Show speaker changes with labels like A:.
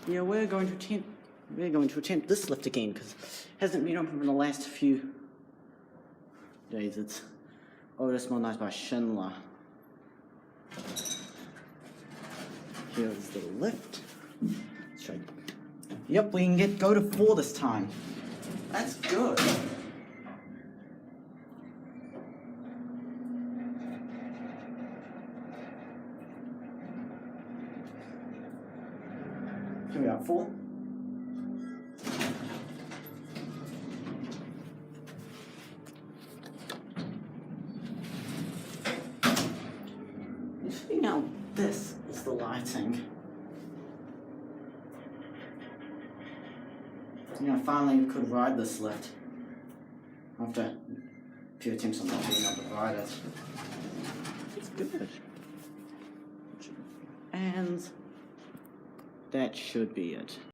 A: Yeah, we're going to attempt this lift again because it hasn't been open in the last few days. It's OTIS Modernised by Schindler. Here's the lift. Let's show you. Yep, we can go to 4 this time. That's good. Here we are, 4. Now this is the lighting. Finally could ride this lift after a few attempts on not being able to ride it. It's good. And that should be it.